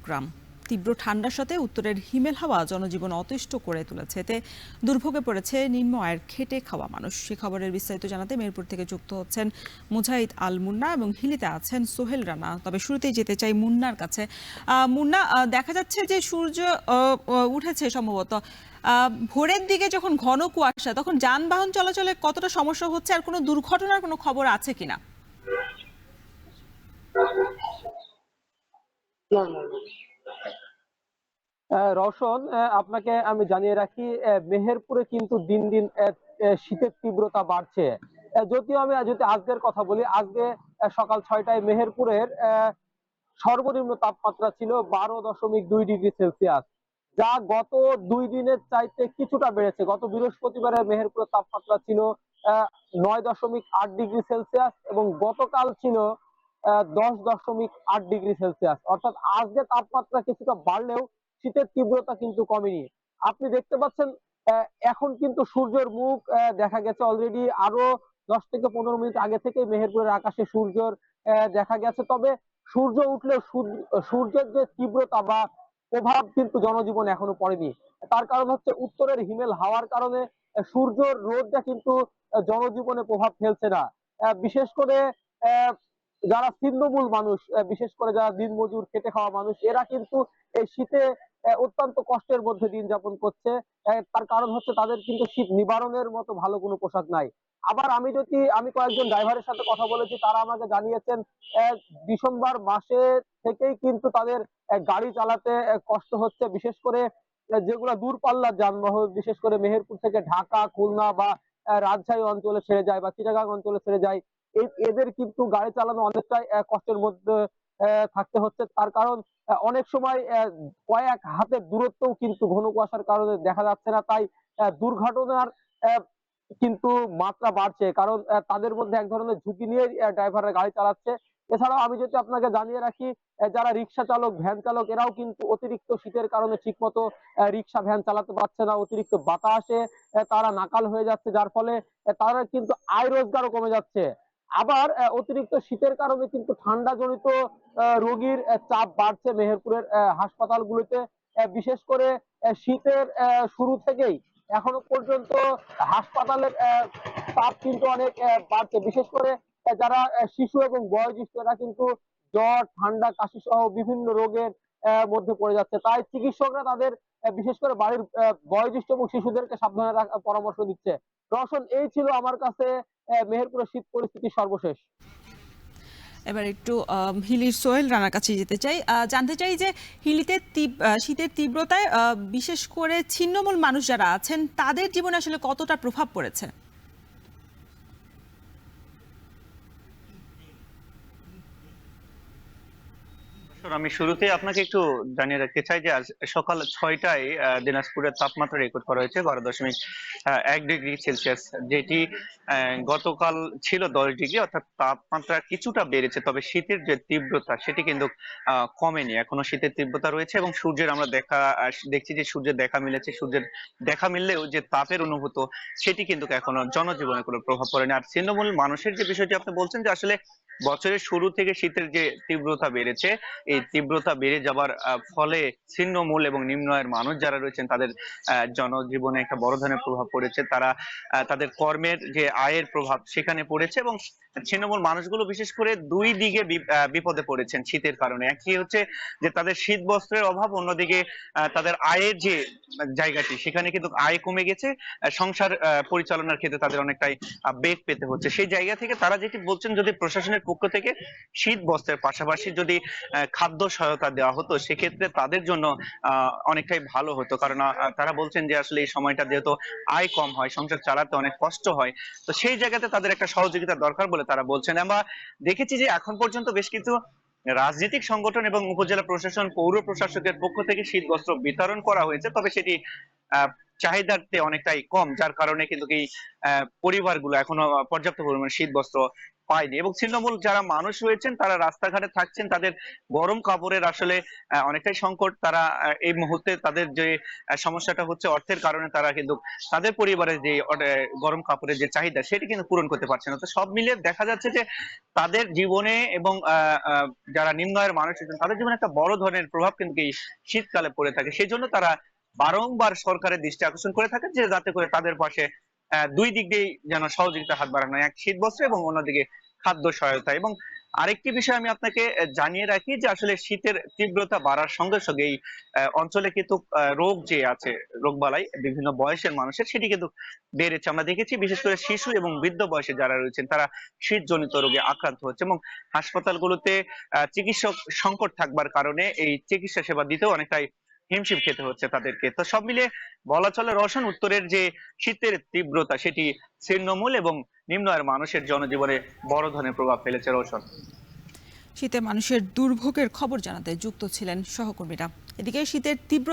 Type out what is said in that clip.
গ্রাম। তীব্র ঠান্ডার সাথে উত্তরের হিমেল হাওয়া জনজীবন অতিষ্ঠ করে তুলেছে। এতে দুর্ভোগে পড়েছে নিম্ন আয়ের খেটে খাওয়া মানুষ। সে খবরের বিস্তারিত জানাতে মেহেরপুর থেকে যুক্ত হচ্ছেন মুজাহিদ আল মুন্না এবং হিলিতে আছেন সোহেল রানা। তবে শুরুতেই যেতে চাই মুন্নার কাছে। মুন্না, দেখা যাচ্ছে যে সূর্য উঠেছে সম্ভবত। ভোরের দিকে যখন ঘন কুয়াশা, তখন যানবাহন চলাচলে কতটা সমস্যা হচ্ছে, আর কোনো দুর্ঘটনার কোনো খবর আছে কিনা? রওশন, আপনাকে আমি জানিয়ে রাখি, মেহেরপুরে কিন্তু দিন দিন শীতের তীব্রতা বাড়ছে। যদিও আমি যদি আজকের কথা বলি, আজকে সকাল 6টায় মেহেরপুরের সর্বনিম্ন তাপমাত্রা ছিল 12.2 ডিগ্রি সেলসিয়াস, যা গত 2 দিনের চাইতে কিছুটা বেড়েছে। গত বৃহস্পতিবারে মেহেরপুরের তাপমাত্রা ছিল 9.8 ডিগ্রি সেলসিয়াস এবং গতকাল ছিল 10.8 ডিগ্রি সেলসিয়াস। অর্থাৎ আজকে তাপমাত্রা কিছুটা বাড়লেও শীতের তীব্রতা কিন্তু কমেনি। আপনি দেখতে পাচ্ছেন, এখন কিন্তু সূর্যের মুখ দেখা গেছে অলরেডি। আরো 10 থেকে 15 মিনিট আগে থেকে মেহেরপুরের আকাশে সূর্যের দেখা গেছে। তবে সূর্য উঠলেও সূর্যের যে তীব্রতা বা প্রভাব কিন্তু জনজীবন এখনো পড়েনি। তার কারণ হচ্ছে উত্তরের হিমেল হাওয়ার কারণে সূর্যের রোদটা কিন্তু জনজীবনে প্রভাব ফেলছে না। বিশেষ করে আহ, যারা ছিন্নমূল মানুষ, বিশেষ করে যারা দিনমজুর খেটে খাওয়া মানুষ, এরা কিন্তু এই শীতে অত্যন্ত কষ্টের মধ্যে দিন যাপন করছে। তার কারণ হচ্ছে তাদের কিন্তু শীত নিবারণের মতো ভালো কোনো পোশাক নাই। আবার আমি কয়েকজন ড্রাইভারের সাথে কথা বলেছি, তারা আমাকে জানিয়েছেন আহ, ডিসেম্বর মাসে থেকেই কিন্তু তাদের গাড়ি চালাতে কষ্ট হচ্ছে। বিশেষ করে যেগুলো দূরপাল্লার যানবাহন, বিশেষ করে মেহেরপুর থেকে ঢাকা, খুলনা বা রাজশাহী অঞ্চলে ছেড়ে যায় বা চিটাগাং অঞ্চলে ছেড়ে যায়, এদের কিন্তু গাড়ি চালানো অনেকটাই কষ্টের মধ্যে থাকতে হচ্ছে। তার কারণ অনেক সময় কয়েক হাতের দূরত্বও কিন্তু ঘন কুয়াশার কারণে দেখা যাচ্ছে না। তাই দুর্ঘটনার আহ, কিন্তু মাত্রা বাড়ছে, কারণ তাদের মধ্যে এক ধরনের ঝুঁকি নিয়ে ড্রাইভাররা গাড়ি চালাচ্ছে। এছাড়াও আমি যদি আপনাকে জানিয়ে রাখি, যারা রিক্সা চালক, ভ্যান চালক, এরাও কিন্তু অতিরিক্ত শীতের কারণে ঠিক মতো রিক্সা ভ্যান চালাতে পারছে না। অতিরিক্ত বাতাসে তারা নাকাল হয়ে যাচ্ছে, যার ফলে তারা কিন্তু আয় রোজগারও কমে যাচ্ছে। আবার অতিরিক্ত শীতের কারণে কিন্তু ঠান্ডা জনিত রোগীর চাপ বাড়ছে মেহেরপুরের হাসপাতালগুলোতে। বিশেষ করে শীতের শুরু থেকেই এখনো পর্যন্ত হাসপাতালের চাপ কিন্তু অনেক বাড়ছে। বিশেষ করে যারা শিশু এবং বয়োজ্যেষ্ঠ, এরা কিন্তু জ্বর, ঠান্ডা, কাশি সহ বিভিন্ন রোগের মধ্যে পড়ে যাচ্ছে। তাই চিকিৎসকরা তাদের বিশেষ করে বাড়ির বয়োজ্যেষ্ঠ এবং শিশুদেরকে সাবধানে রাখার পরামর্শ দিচ্ছে। রওশন, এই ছিল আমার কাছে মেহেরপুরের শীত পরিস্থিতির সর্বশেষ। এবার একটু হিলির সোহেল রানার কাছে যেতে চাই, জানতে চাই যে হিলিতে শীতের তীব্রতায় বিশেষ করে ছিন্নমূল মানুষ যারা আছেন তাদের জীবনে আসলে কতটা প্রভাব পড়েছে? আমি শুরুতে আপনাকে একটু জানিয়ে রাখতে চাই যে আজ সকাল 6টায় দিনাজপুরের তাপমাত্রা রেকর্ড করা হয়েছে 12.1 ডিগ্রি সেলসিয়াস, যেটি গতকাল ছিল 10 ডিগ্রি। অর্থাৎ তাপমাত্রা কিছুটা বেড়েছে, তবে শীতের যে তীব্রতা সেটি কিন্তু কমেনি। এখনো শীতের তীব্রতা রয়েছে এবং সূর্যের আমরা দেখছি যে সূর্যের দেখা মিলেছে। সূর্যের দেখা মিললেও যে তাপের অনুভূত সেটি কিন্তু এখনো জনজীবনে কোনো প্রভাব পড়েনি। আর ছিন্নমূল মানুষের যে বিষয়টি আপনি বলছেন যে আসলে বছরের শুরু থেকে শীতের যে তীব্রতা বেড়েছে, এই তীব্রতা বেড়ে যাবার ফলে ছিন্নমূল এবং নিম্ন আয়ের মানুষ যারা রয়েছেন তাদের জনজীবনে একটা বড় ধরনের প্রভাব পড়েছে। তারা তাদের কর্মের যে আয়ের প্রভাব সেখানে পড়েছে এবং ছিন্নমূল মানুষগুলো বিশেষ করে দুই দিকে বিপদে পড়েছেন শীতের কারণে। একই হচ্ছে যে তাদের শীত বস্ত্রের অভাব, অন্যদিকে তাদের আয়ের যে জায়গাটি সেখানে কিন্তু আয় কমে গেছে। সংসার পরিচালনার ক্ষেত্রে তাদের অনেকটাই বেগ পেতে হচ্ছে। সেই জায়গা থেকে তারা যেটি বলছেন, যদি প্রশাসনের পক্ষ থেকে শীত বস্ত্রের পাশাপাশি যদি খাদ্য সহায়তা দেওয়া হতো, সেক্ষেত্রে তাদের জন্য অনেকটাই ভালো হতো। কারণ তারা বলছেন যে আসলে এই সময়টা যেহেতু আয় কম হয়, সংসার চালাতে অনেক কষ্ট হয়, তো সেই জায়গাতে তাদের একটা সহযোগিতা দরকার বলে তারা বলছেন। আমরা দেখেছি যে এখন পর্যন্ত বেশ কিছু রাজনৈতিক সংগঠন এবং উপজেলা প্রশাসন, পৌর প্রশাসকের পক্ষ থেকে শীত বস্ত্র বিতরণ করা হয়েছে, তবে সেটি আহ চাহিদার চেয়ে অনেকটাই কম, যার কারণে কিন্তু এই পরিবারগুলো এখনো পর্যাপ্ত পরিমাণে শীত বস্ত্র পায়নি। এবং ছিন্নমূল যারা মানুষ রয়েছেন তারা রাস্তাঘাটে থাকছেন, তাদের গরম কাপড়ের আসলে অনেকটাই সংকট। তারা এই মুহূর্তে তাদের যে সমস্যাটা হচ্ছে অর্থের কারণে, তারা কিন্তু তাদের পরিবারের যে গরম কাপড়ের যে চাহিদা সেটি কিন্তু পূরণ করতে পারছে না। তো সব মিলিয়ে দেখা যাচ্ছে যে তাদের জীবনে এবং যারা নিম্ন আয়ের মানুষ আছেন তাদের জীবনে একটা বড় ধরনের প্রভাব কিন্তু এই শীতকালে পড়ে থাকে। সেজন্য তারা বারংবার সরকারের দৃষ্টি আকর্ষণ করে থাকে যে যাতে করে তাদের পাশে দুই দিক দিয়েই যেন সহযোগিতার হাত বাড়ানো হয়, এক শীত বস্ত্র এবং অন্যদিকে খাদ্য সহায়তা। এবং আরেকটি বিষয় আমি আপনাকে জানিয়ে রাখি যে আসলে শীতের তীব্রতা বাড়ার সঙ্গে সঙ্গে এই অঞ্চলে কিন্তু রোগ যে আছে, রোগবালাই বিভিন্ন বয়সের মানুষের সেটি কিন্তু বেড়েছে। আমরা দেখেছি বিশেষ করে শিশু এবং বৃদ্ধ বয়সে যারা রয়েছেন তারা শীতজনিত রোগে আক্রান্ত হচ্ছে এবং হাসপাতালগুলোতে চিকিৎসক সংকট থাকবার কারণে এই চিকিৎসা সেবা দিতেও অনেকটাই হিমশিম খেতে হচ্ছে তাদেরকে। তো সব মিলিয়ে বলা চলে রওশন, উত্তরের যে শীতের তীব্রতা সেটি ছিন্নমূল এবং নিম্ন আয়ের মানুষের জনজীবনে বড় ধরনের প্রভাব ফেলেছে। রওশন, শীতে মানুষের দুর্ভোগের খবর জানাতে যুক্ত ছিলেন সহকর্মীরা। এদিকে শীতের তীব্র